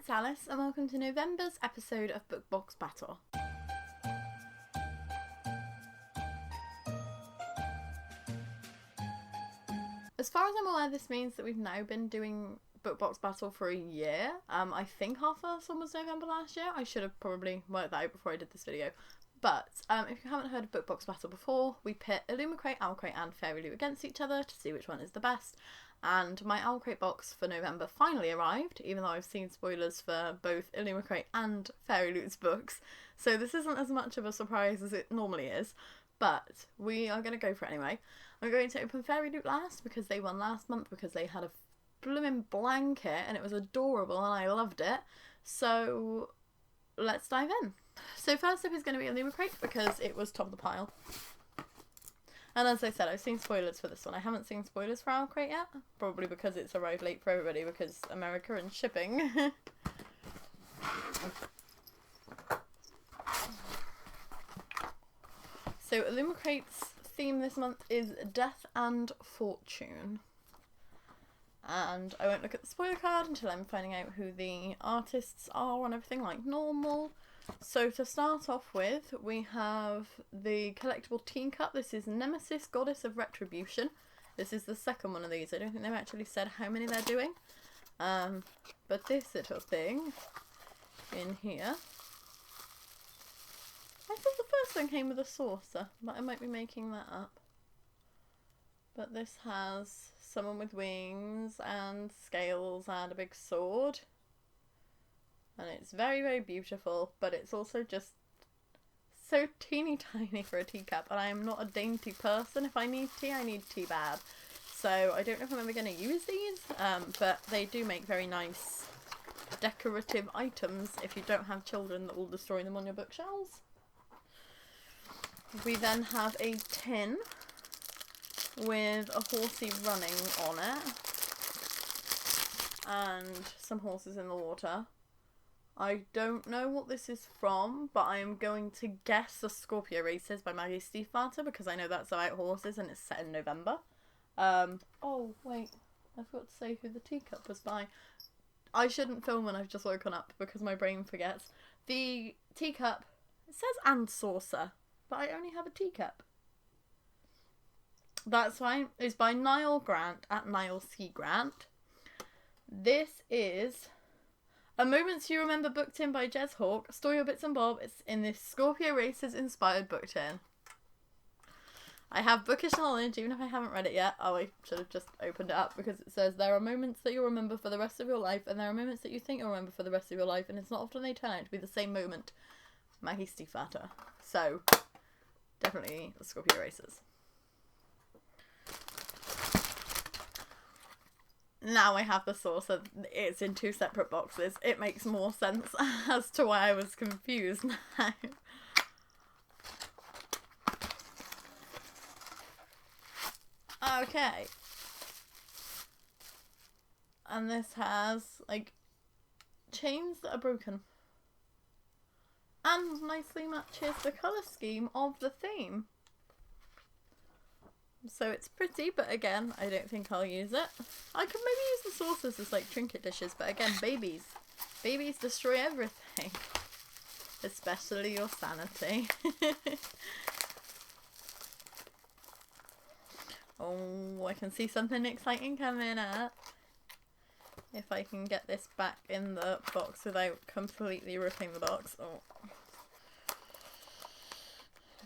it's Alice and welcome to November's episode of Bookbox Battle. As far as I'm aware, this means that we've now been doing Bookbox Battle for a year. I think our first one was November last year. I should have probably worked that out before I did this video. But if you haven't heard of Bookbox Battle before, we pit Illumicrate, OwlCrate and FairyLoot against each other to see which one is the best. And my OwlCrate box for November finally arrived, even though I've seen spoilers for both Illumicrate and FairyLoot's books. So this isn't as much of a surprise as it normally is, but we are going to go for it anyway. I'm going to open FairyLoot last because they won last month because they had a blooming blanket and it was adorable and I loved it. So let's dive in. So first up is going to be Illumicrate because it was top of the pile. And as I said, I've seen spoilers for this one. I haven't seen spoilers for OwlCrate yet. Probably because it's arrived late for everybody because America and shipping. So Illumicrate's theme this month is Death and Fortune. And I won't look at the spoiler card until I'm finding out who the artists are and everything like normal. So to start off with, we have the collectible teacup. This is Nemesis, Goddess of Retribution. This is the second one of these. I don't think they've actually said how many they're doing. But this little thing in here. I thought the first one came with a saucer, but I might be making that up. But this has someone with wings and scales and a big sword. And it's very, very beautiful, but it's also just so teeny tiny for a teacup. And I am not a dainty person. If I need tea, I need tea bad. So I don't know if I'm ever going to use these, but they do make very nice decorative items if you don't have children that will destroy them on your bookshelves. We then have a tin with a horsey running on it and some horses in the water. I don't know what this is from, but I am going to guess The Scorpio Races by Maggie Stiefvater because I know that's about horses and it's set in November. Oh wait, I forgot to say who the teacup was by. I shouldn't film when I've just woken up because my brain forgets. The teacup, it says and saucer, but I only have a teacup. That's fine. It's by Niall Grant at Niall C. Grant. This is A Moments You Remember book tin by Jez Hawk. Store your bits and bob. It's in this Scorpio Races inspired book tin. I have bookish knowledge even if I haven't read it yet. Oh, I should have just opened it up because it says there are moments that you'll remember for the rest of your life and there are moments that you think you'll remember for the rest of your life and it's not often they turn out to be the same moment. Maggie Stiefvater. So, definitely the Scorpio Races. Now I have the saucer. It's in two separate boxes. It makes more sense as to why I was confused now. Okay. And this has, like, chains that are broken. And nicely matches the colour scheme of the theme. So it's pretty, but again, I don't think I'll use it. I could maybe use the saucers as like trinket dishes, but again, babies. Babies destroy everything. Especially your sanity. Oh, I can see something exciting coming up. If I can get this back in the box without completely ripping the box. Oh.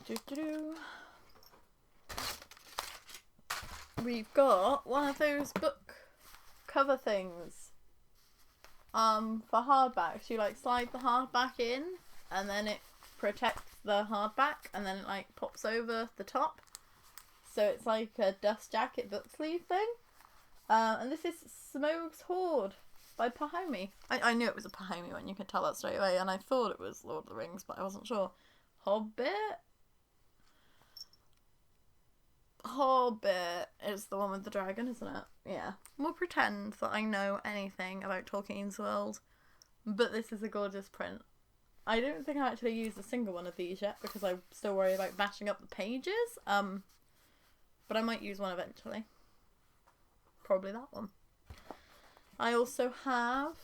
Doo-doo-doo. We've got one of those book cover things for hardbacks. You like slide the hardback in and then it protects the hardback and then it like pops over the top. So it's like a dust jacket book sleeve thing. And this is Smoug's Hoard by Pahomey. I knew it was a Pahomey one, you could tell that straight away, and I thought it was Lord of the Rings, but I wasn't sure. Hobbit is the one with the dragon, isn't it? Yeah. We'll pretend that I know anything about Tolkien's world, but this is a gorgeous print. I don't think I've actually used a single one of these yet because I still worry about bashing up the pages, but I might use one eventually. Probably that one. I also have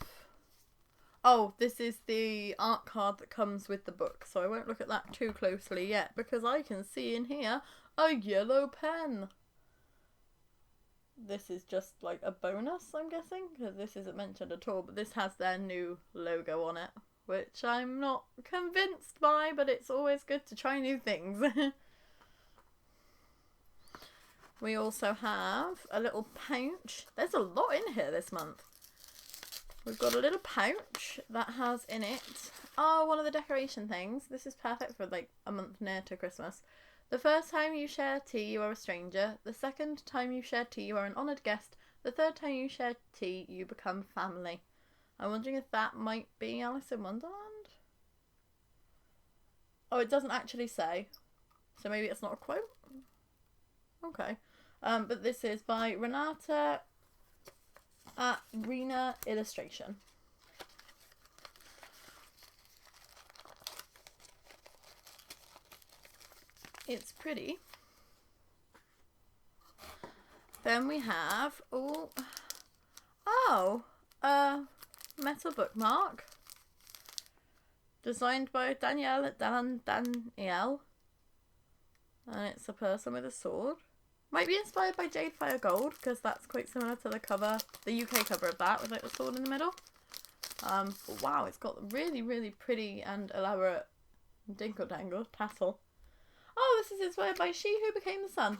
Oh, this is the art card that comes with the book, so I won't look at that too closely yet, because I can see in here a yellow pen. This is just like a bonus, I'm guessing, because this isn't mentioned at all, but this has their new logo on it, which I'm not convinced by, but it's always good to try new things. We also have a little pouch. There's a lot in here this month. We've got a little pouch that has in it, one of the decoration things. This is perfect for like a month near to Christmas. The first time you share tea, you are a stranger. The second time you share tea, you are an honoured guest. The third time you share tea, you become family. I'm wondering if that might be Alice in Wonderland? Oh, it doesn't actually say. So maybe it's not a quote? Okay. But this is by Renata at Rena Illustration. It's pretty. Then we have metal bookmark designed by Danielle Danielle, and it's a person with a sword. Might be inspired by Jade Fire Gold, because that's quite similar to the cover, the UK cover of that, with like the sword in the middle. But wow, it's got really, really pretty and elaborate dinkle dangle tassel. Oh, this is inspired by She Who Became the Sun.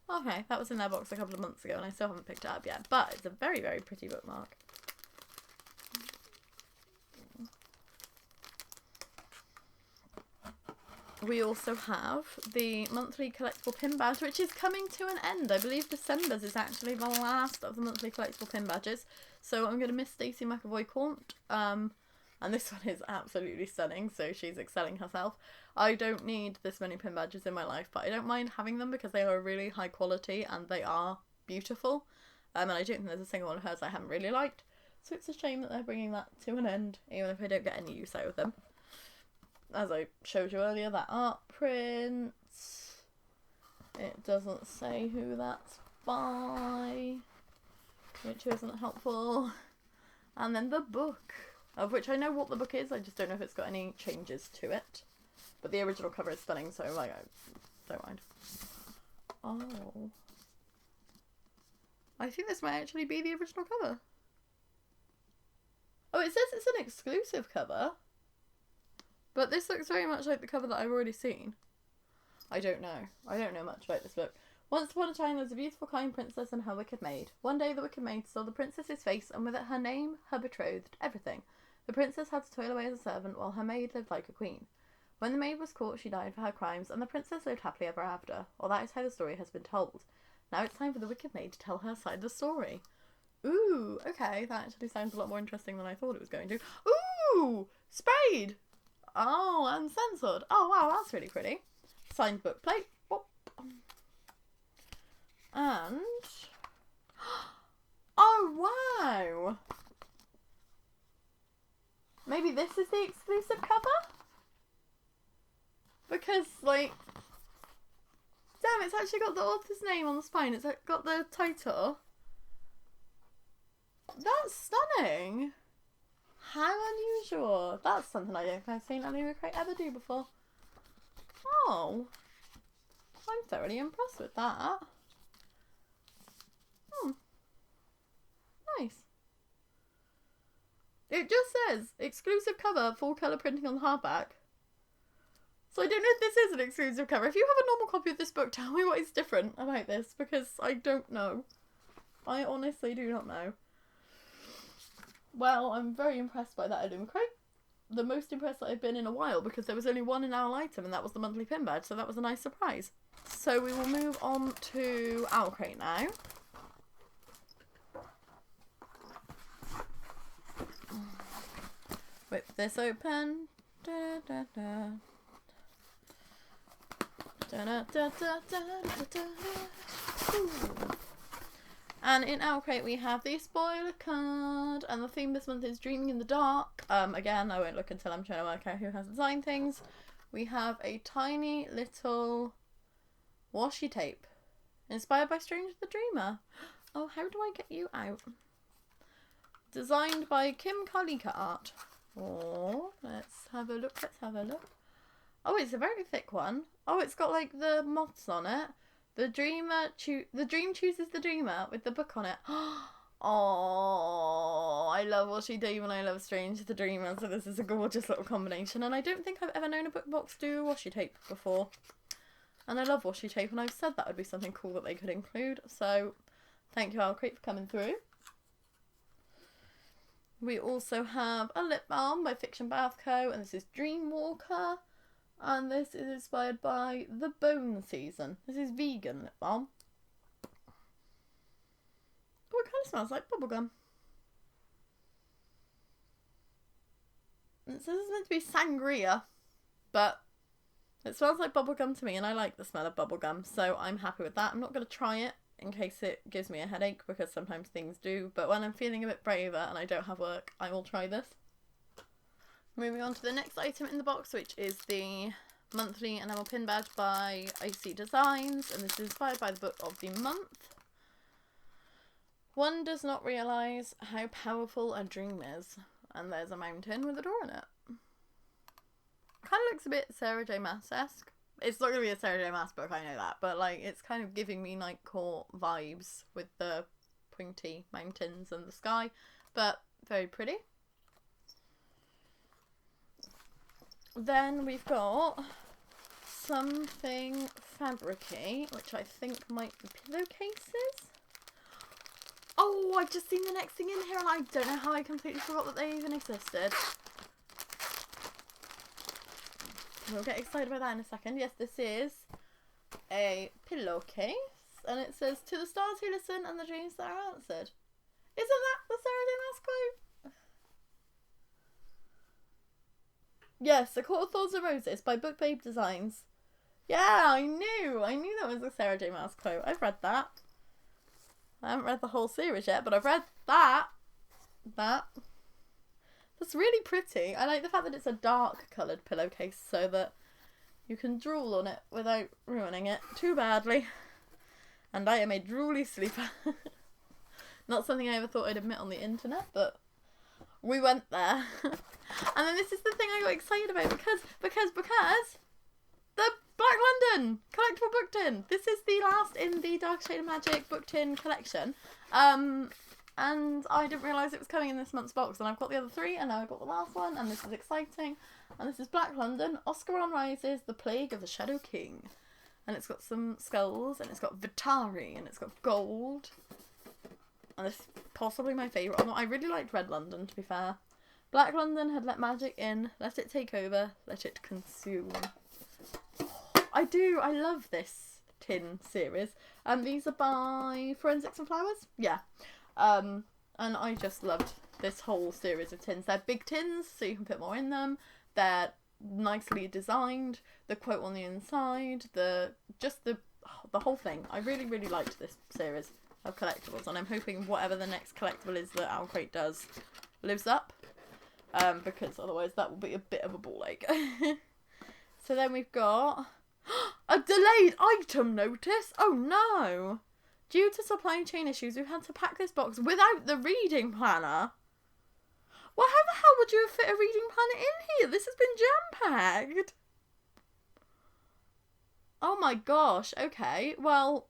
Okay, that was in their box a couple of months ago, and I still haven't picked it up yet, but it's a very, very pretty bookmark. We also have the monthly collectible pin badge, which is coming to an end. I believe December's is actually the last of the monthly collectible pin badges. So I'm going to miss Stacey McAvoy Cornt. And this one is absolutely stunning, so she's excelling herself. I don't need this many pin badges in my life, but I don't mind having them because they are really high quality and they are beautiful. And I don't think there's a single one of hers I haven't really liked. So it's a shame that they're bringing that to an end, even if I don't get any use out of them. As I showed you earlier, that art print, it doesn't say who that's by, which isn't helpful. And then the book, of which I know what the book is, I just don't know if it's got any changes to it. But the original cover is stunning, so like, I don't mind. Oh. I think this might actually be the original cover. Oh, it says it's an exclusive cover. But this looks very much like the cover that I've already seen. I don't know. I don't know much about this book. Once upon a time there was a beautiful kind princess and her wicked maid. One day the wicked maid saw the princess's face, and with it her name, her betrothed, everything. The princess had to toil away as a servant while her maid lived like a queen. When the maid was caught, she died for her crimes, and the princess lived happily ever after. Or that is how the story has been told. Now it's time for the wicked maid to tell her side of the story. Ooh, okay, that actually sounds a lot more interesting than I thought it was going to. Ooh, sprayed! Oh, uncensored. Oh, wow, that's really pretty. Signed book plate. Boop. And... oh, wow! Maybe this is the exclusive cover? Because, like... damn, it's actually got the author's name on the spine. It's got the title. That's stunning! How unusual. That's something I don't think I've seen Illumicrate ever do before. Oh. I'm thoroughly impressed with that. Nice. It just says, exclusive cover, full colour printing on the hardback. So I don't know if this is an exclusive cover. If you have a normal copy of this book, tell me what is different about this, because I don't know. I honestly do not know. Well, I'm very impressed by that Illumicrate. The most impressed that I've been in a while, because there was only one in our item, and that was the monthly pin badge, so that was a nice surprise. So we will move on to OwlCrate now. Whip this open. Da, da, da. Da, da, da, da, da, da, da. Ooh. And in OwlCrate we have the spoiler card, and the theme this month is Dreaming in the Dark. Again, I won't look until I'm trying to work out who has designed things. We have a tiny little washi tape, inspired by Strange the Dreamer. Oh, how do I get you out? Designed by Kim Karlika Art. Oh, let's have a look. Let's have a look. Oh, it's a very thick one. Oh, it's got like the moths on it. The dream chooses the dreamer with the book on it. Oh, I love Washi Tape and I love Strange the Dreamer, so this is a gorgeous little combination. And I don't think I've ever known a book box do washi tape before. And I love washi tape, and I've said that would be something cool that they could include. So thank you, OwlCrate, for coming through. We also have a lip balm by Fiction Bath Co. And this is Dreamwalker. And this is inspired by the Bone Season. This is vegan lip balm. Oh, it kind of smells like bubblegum. It says it's meant to be sangria, but it smells like bubblegum to me, and I like the smell of bubblegum, so I'm happy with that. I'm not going to try it in case it gives me a headache, because sometimes things do, but when I'm feeling a bit braver and I don't have work, I will try this. Moving on to the next item in the box, which is the monthly enamel pin badge by Icey Designs, and this is inspired by the book of the month. One does not realise how powerful a dream is. And there's a mountain with a door in it. Kind of looks a bit Sarah J Maas-esque. It's not going to be a Sarah J Maas book, I know that. But like, it's kind of giving me Night Court vibes with the pointy mountains and the sky. But very pretty. Then we've got something fabric-y, which I think might be pillowcases. Oh, I've just seen the next thing in here and I don't know how I completely forgot that they even existed. We'll get excited about that in a second. Yes, this is a pillowcase and it says, "To the stars who listen and the dreams that are answered." Isn't that the Sarah J Maas quote? Yes, A Court of Thorns and Roses by Bookmas Designs. Yeah, I knew that was a Sarah J Maas quote. I've read that. I haven't read the whole series yet, but I've read that. That's really pretty. I like the fact that it's a dark coloured pillowcase so that you can drool on it without ruining it too badly. And I am a drooly sleeper. Not something I ever thought I'd admit on the internet, but we went there. And then this is the thing I got excited about because the Black London collectible book tin. This is the last in the Dark Shade of Magic book tin collection. And I didn't realise it was coming in this month's box, and I've got the other three, and now I've got the last one, and this is exciting. And this is Black London, Oscaron Rises, The Plague of the Shadow King. And it's got some skulls, and it's got Vitari, and it's got gold. And this is possibly my favourite. I really liked Red London, to be fair. Black London had let magic in, let it take over, let it consume. I love this tin series. These are by Forensics and Flowers. Yeah. And I just loved this whole series of tins. They're big tins, so you can put more in them. They're nicely designed. The quote on the inside, the whole thing. I really, really liked this series of collectibles, and I'm hoping whatever the next collectible is that OwlCrate does lives up. Because otherwise that will be a bit of a ball ache. So then we've got a delayed item notice. Oh no! Due to supply chain issues, we've had to pack this box without the reading planner. Well, how the hell would you have fit a reading planner in here? This has been jam-packed. Oh my gosh. Okay, well,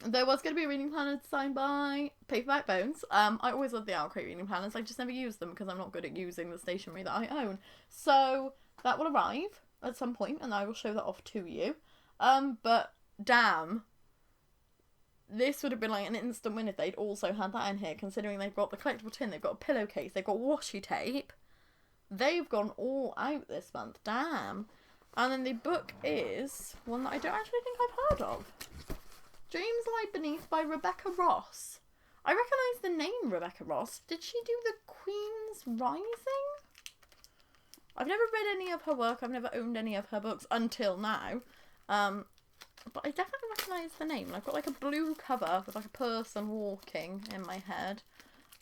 there was going to be a reading planner designed by Paperback Bones. I always love the OwlCrate reading planners. I just never use them because I'm not good at using the stationery that I own. So that will arrive at some point, and I will show that off to you. But damn, this would have been like an instant win if they'd also had that in here, considering they've got the collectible tin, they've got a pillowcase, they've got washi tape. They've gone all out this month. Damn. And then the book is one that I don't actually think I've heard of. Dreams Lie Beneath by Rebecca Ross. I recognise the name Rebecca Ross. Did she do The Queen's Rising? I've never read any of her work. I've never owned any of her books until now. But I definitely recognise the name. I've got like a blue cover with like a person walking in my head.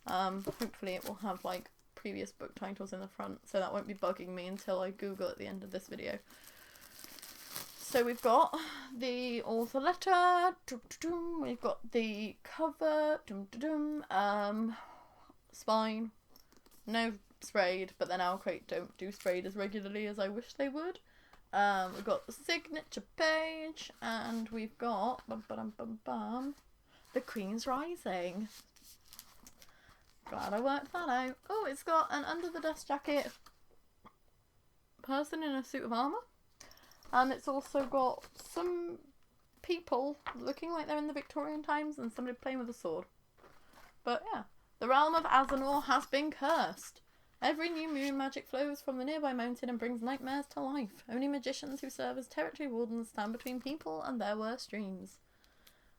Hopefully it will have like previous book titles in the front, so that won't be bugging me until I Google at the end of this video. So we've got the author letter, we've got the cover, spine, no sprayed, but then OwlCrate don't do sprayed as regularly as I wish they would. We've got the signature page, and we've got The Queen's Rising. Glad I worked that out. Oh, it's got an under the dust jacket person in a suit of armour, and it's also got some people looking like they're in the Victorian times and somebody playing with a sword. But yeah, the realm of Azanor has been cursed. Every new moon magic flows from the nearby mountain and brings nightmares to life. Only magicians who serve as territory wardens stand between people and their worst dreams.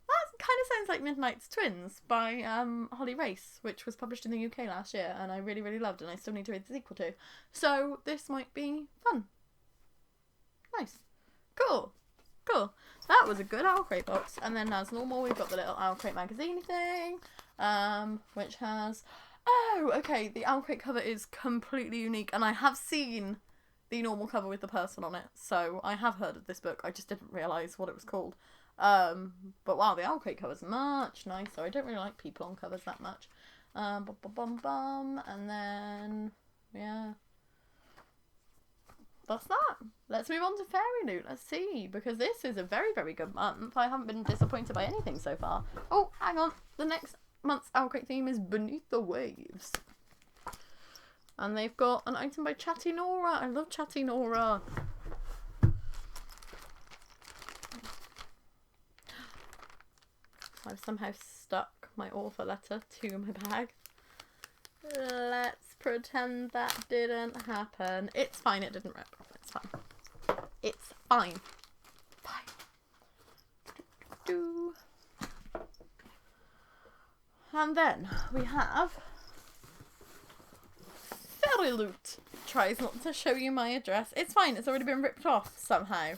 That kind of sounds like Midnight's Twins by Holly Race, which was published in the UK last year, and I really, really loved, and I still need to read the sequel to. So this might be fun. Nice. Cool. Cool. That was a good OwlCrate box. And then as normal, we've got the little OwlCrate magazine thing, which has... Oh, okay, the OwlCrate cover is completely unique, and I have seen the normal cover with the person on it, so I have heard of this book. I just didn't realise what it was called. But wow, the OwlCrate cover's much nicer. I don't really like people on covers that much. And then, yeah. That's that. Let's move on to FairyLoot. Let's see, because this is a very, very good month. I haven't been disappointed by anything so far. Oh, hang on. The next month's OwlCrate theme is Beneath the Waves. And they've got an item by Chatty Nora. I love Chatty Nora. I've somehow stuck my author letter to my bag. Let's pretend that didn't happen. It's fine, it didn't rip. It's fine. It's fine. Fine. Do. And then we have FairyLoot. Tries not to show you my address. It's fine, it's already been ripped off somehow.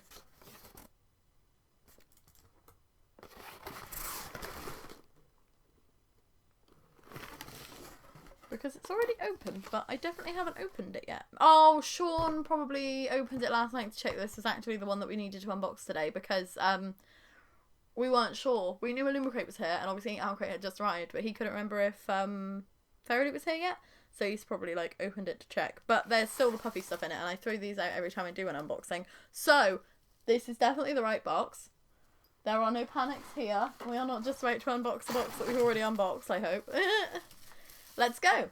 Because it's already opened, but I definitely haven't opened it yet. Oh, Sean probably opened it last night to check this was actually the one that we needed to unbox today, because we weren't sure. We knew Illumicrate was here, and obviously OwlCrate had just arrived, but he couldn't remember if FairyLoot was here yet, so he's probably like opened it to check. But there's still the puffy stuff in it, and I throw these out every time I do an unboxing. So this is definitely the right box. There are no panics here. We are not just about to unbox a box that we've already unboxed, I hope. Let's go.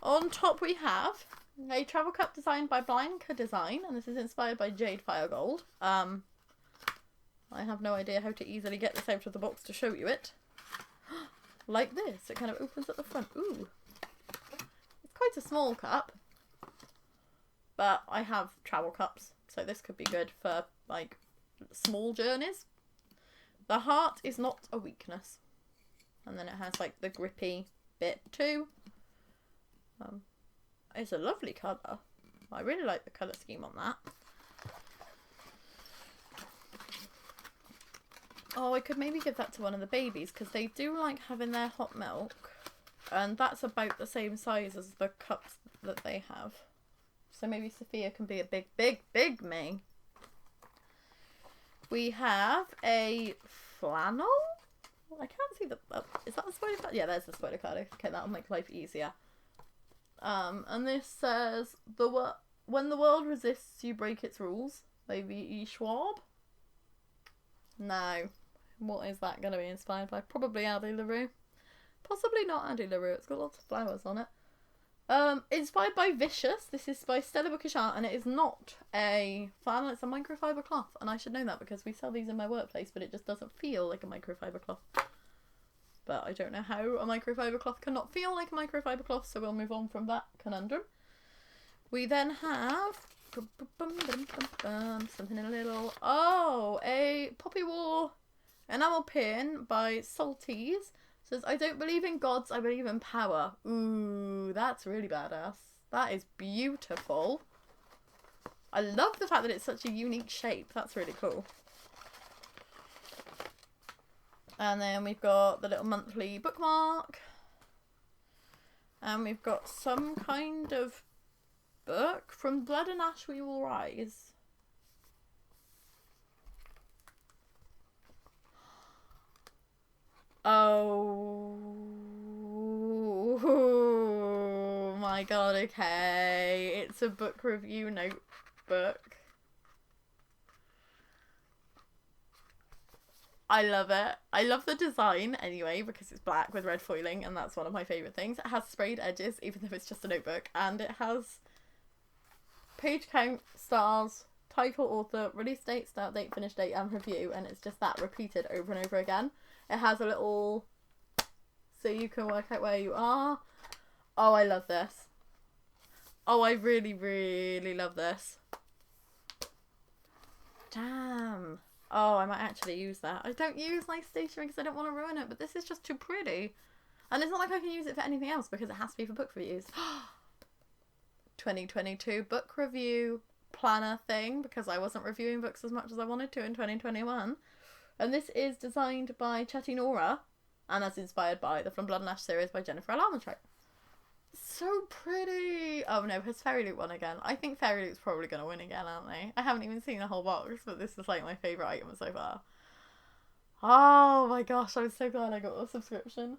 On top we have a travel cup designed by Blanca Design, and this is inspired by Jade Firegold. I have no idea how to easily get this out of the box to show you it. Like this, it kind of opens at the front. Ooh. It's quite a small cup, but I have travel cups, so this could be good for like small journeys. The heart is not a weakness, and then it has like the grippy bit too. It's a lovely colour. I really like the colour scheme on that. Oh, I could maybe give that to one of the babies, because they do like having their hot milk, and that's about the same size as the cups that they have. So maybe Sophia can be a big, big, big me. We have a flannel. I can't see the... is that the spoiler card? Yeah, there's the spoiler card. Okay, that'll make life easier. And this says, when the world resists, you break its rules. By V.E. Schwab. Now, what is that going to be inspired by? Probably Addie LaRue. Possibly not Addie LaRue. It's got lots of flowers on it. Inspired by Vicious. This is by Stella Bookish Art, and it is not a flannel, it's a microfiber cloth. And I should know that because we sell these in my workplace, but it just doesn't feel like a microfiber cloth. But I don't know how a microfiber cloth cannot feel like a microfiber cloth, so we'll move on from that conundrum. We then have something in a little... Oh, a Poppy War enamel pin by Salties. Says, I don't believe in gods, I believe in power. Ooh, that's really badass. That is beautiful. I love the fact that it's such a unique shape. That's really cool. And then we've got the little monthly bookmark. And we've got some kind of book. From Blood and Ash We Will Rise. Oh my god, okay. It's a book review notebook. I love it. I love the design anyway because it's black with red foiling and that's one of my favourite things. It has sprayed edges even though it's just a notebook, and it has page count, stars, title, author, release date, start date, finish date and review, and it's just that repeated over and over again. It has a little so you can work out where you are. Oh, I love this. Oh, I really, really love this. Damn. Oh, I might actually use that. I don't use my stationery because I don't want to ruin it, but this is just too pretty. And it's not like I can use it for anything else because it has to be for book reviews. 2022 book review planner thing, because I wasn't reviewing books as much as I wanted to in 2021. And this is designed by Chatty Nora, and that's inspired by the From Blood and Ash series by Jennifer L. Armentrout. So pretty. Oh no, has FairyLoot won again? I think FairyLoot's probably going to win again, aren't they? I haven't even seen the whole box, but this is like my favourite item so far. Oh my gosh, I'm so glad I got the subscription.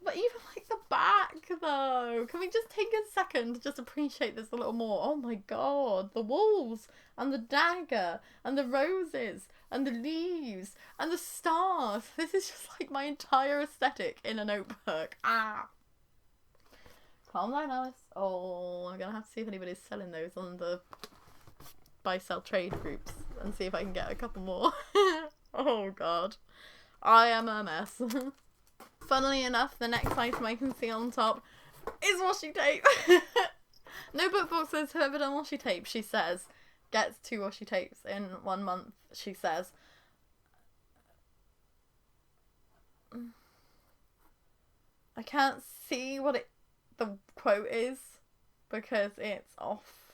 But even like the back though, can we just take a second to just appreciate this a little more? Oh my god, the walls and the dagger and the roses and the leaves and the stars. This is just like my entire aesthetic in a notebook. Ah. Calm down, Alyce. Oh, I'm gonna have to see if anybody's selling those on the buy sell trade groups and see if I can get a couple more. Oh god, I am a mess. Funnily enough, the next item I can see on top is washi tape. No book box says whoever done washi tape, she says, gets 2 washi tapes in 1 month, she says. I can't see what the quote is because it's off.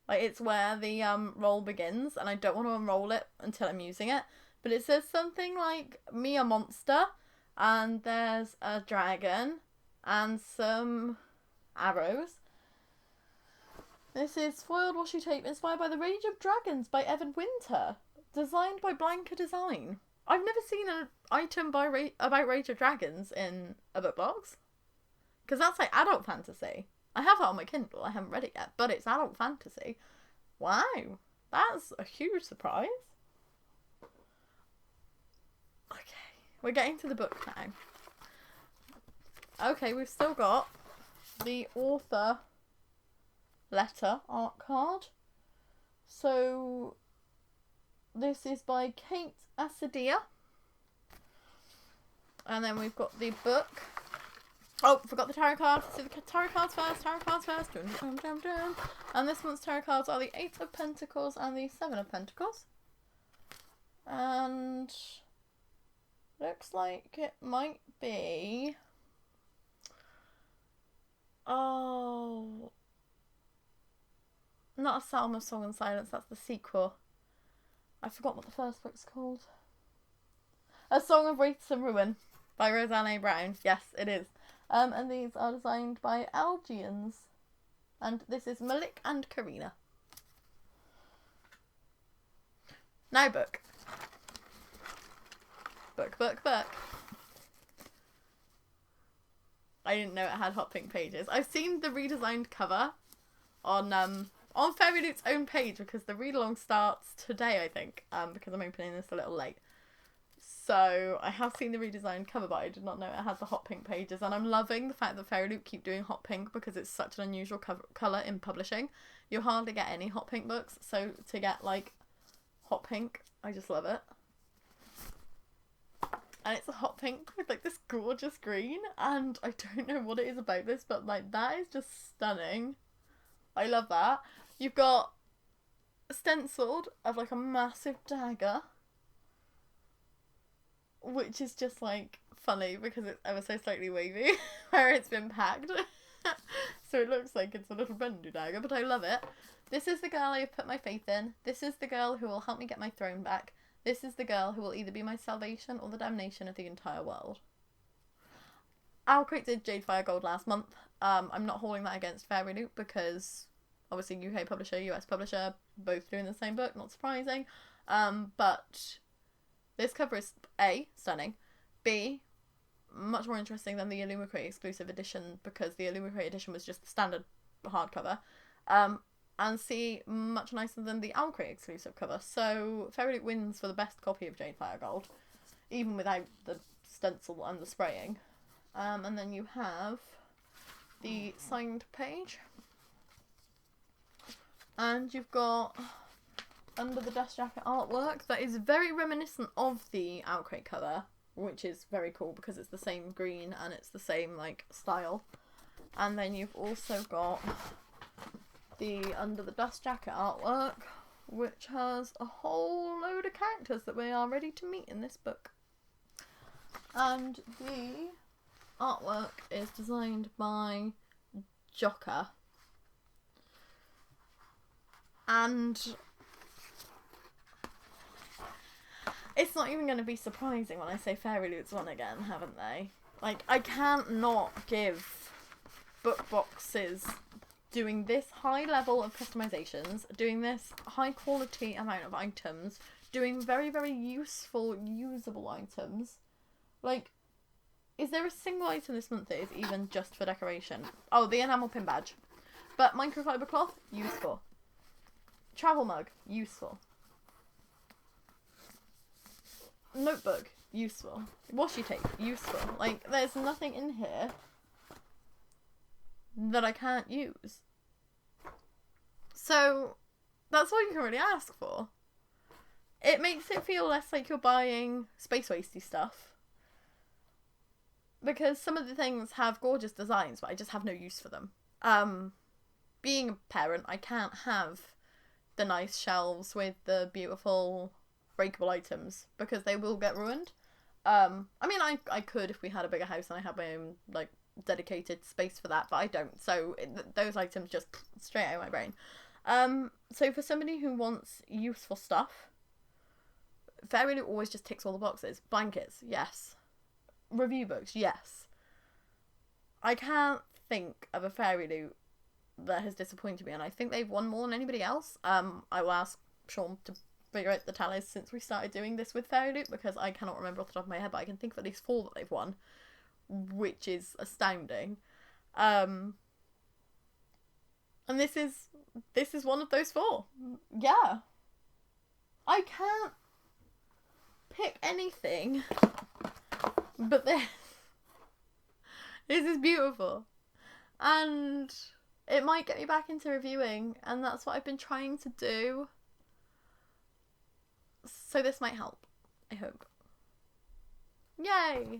Like, it's where the roll begins, and I don't want to unroll it until I'm using it. But it says something like, me a monster, and there's a dragon and some arrows. This is foiled washi tape inspired by The Rage of Dragons by Evan Winter, designed by Blanca Design. I've never seen an item about Rage of Dragons in a book box. Because that's like adult fantasy. I have it on my Kindle, I haven't read it yet, but it's adult fantasy. Wow, that's a huge surprise. Okay, we're getting to the book now. Okay, we've still got the author letter art card. So this is by Kate Acedia. And then we've got the book. Oh, forgot the tarot cards. Let's do the tarot cards first. Tarot cards first. Dun, dun, dun, dun. And this month's tarot cards are the 8 of Pentacles and the 7 of Pentacles. And looks like it might be... Oh... Not a Psalm of Song and Silence, that's the sequel. I forgot what the first book's called. A Song of Wraiths and Ruin by Roseanne A. Brown. Yes, it is. And these are designed by Algians. And this is Malik and Karina. Now book. Book. I didn't know it had hot pink pages. I've seen the redesigned cover on FairyLoot's own page because the read-along starts today, I think, because I'm opening this a little late. So I have seen the redesigned cover, but I did not know it had the hot pink pages, and I'm loving the fact that FairyLoot keep doing hot pink because it's such an unusual colour in publishing. You hardly get any hot pink books, so to get like hot pink, I just love it. And it's a hot pink with like this gorgeous green, and I don't know what it is about this, but like that is just stunning. I love that. You've got stenciled of like a massive dagger, which is just like funny because it's ever so slightly wavy where it's been packed. So it looks like it's a little bendy dagger, but I love it. This is the girl I have put my faith in. This is the girl who will help me get my throne back. This is the girl who will either be my salvation or the damnation of the entire world. OwlCrate did Jade Fire Gold last month. I'm not holding that against FairyLoot because obviously UK publisher, US publisher, both doing the same book, not surprising. But this cover is A, stunning, B, much more interesting than the Illumicrate exclusive edition, because the Illumicrate edition was just the standard hardcover. And see, much nicer than the OwlCrate exclusive cover. So FairyLoot wins for the best copy of Jade Firegold, even without the stencil and the spraying. And then you have the signed page. And you've got under the dust jacket artwork that is very reminiscent of the OwlCrate cover, which is very cool because it's the same green and it's the same like style. And then you've also got the under the dust jacket artwork, which has a whole load of characters that we are ready to meet in this book. And the artwork is designed by Jocker. And it's not even going to be surprising when I say FairyLoot's won again, haven't they? Like, I can't not give book boxes doing this high level of customizations, doing this high quality amount of items, doing very, very useful, usable items. Like, is there a single item this month that is even just for decoration? Oh, the enamel pin badge. But microfiber cloth, useful. Travel mug, useful. Notebook, useful. Washi tape, useful. Like, there's nothing in here that I can't use. So, that's all you can really ask for. It makes it feel less like you're buying space wasty stuff. Because some of the things have gorgeous designs, but I just have no use for them. Being a parent, I can't have the nice shelves with the beautiful breakable items, because they will get ruined. I mean, I could if we had a bigger house and I had my own, like, dedicated space for that, but I don't, so those items just straight out of my brain. So for somebody who wants useful stuff, FairyLoot always just ticks all the boxes. Blankets, yes. Review books, yes. I can't think of a FairyLoot that has disappointed me, and I think they've won more than anybody else. I will ask Sean to figure out the tallies since we started doing this with FairyLoot, because I cannot remember off the top of my head, but I can think of at least 4 that they've won, which is astounding. And this is one of those 4. Yeah. I can't pick anything but this. This is beautiful. And it might get me back into reviewing, and that's what I've been trying to do. So this might help, I hope. Yay!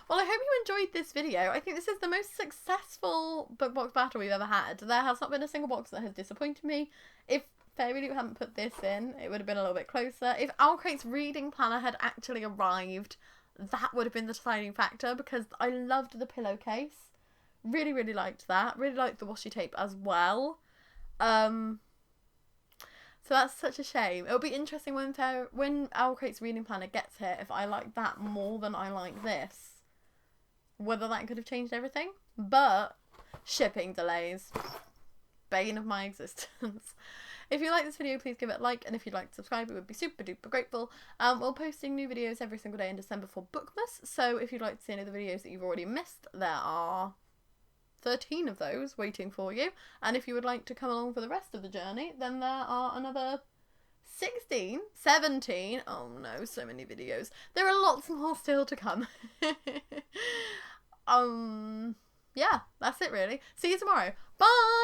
Well, I hope you enjoyed this video. I think this is the most successful book box battle we've ever had. There has not been a single box that has disappointed me. If FairyLoot hadn't put this in, it would have been a little bit closer. If OwlCrate's reading planner had actually arrived, that would have been the deciding factor, because I loved the pillowcase. Really, really liked that. Really liked the washi tape as well. So that's such a shame. It'll be interesting when OwlCrate's reading planner gets here, if I like that more than I like this. Whether that could have changed everything. But shipping delays. Bane of my existence. If you like this video, please give it a like, and if you'd like to subscribe, it would be super duper grateful. We're posting new videos every single day in December for Bookmas, so if you'd like to see any of the videos that you've already missed, there are 13 of those waiting for you. And if you would like to come along for the rest of the journey, then there are another 16, 17, oh no, so many videos. There are lots more still to come. Yeah, that's it really. See you tomorrow. Bye!